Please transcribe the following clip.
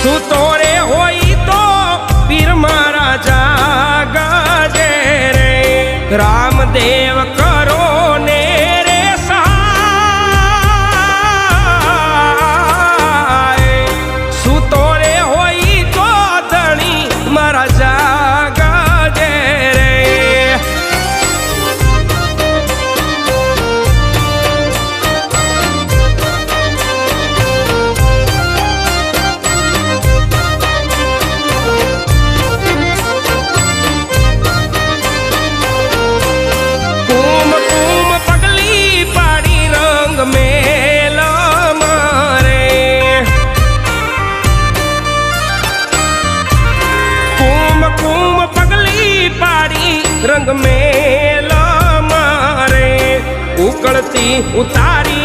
સૂતો રે હોય તો પીર મારા જાગજે રે રામદેવ કરો ને રે સહાય સૂતો રે હોય તો ધણી મારા જાગજે રે रंग मेला मारे उकड़ती उतारी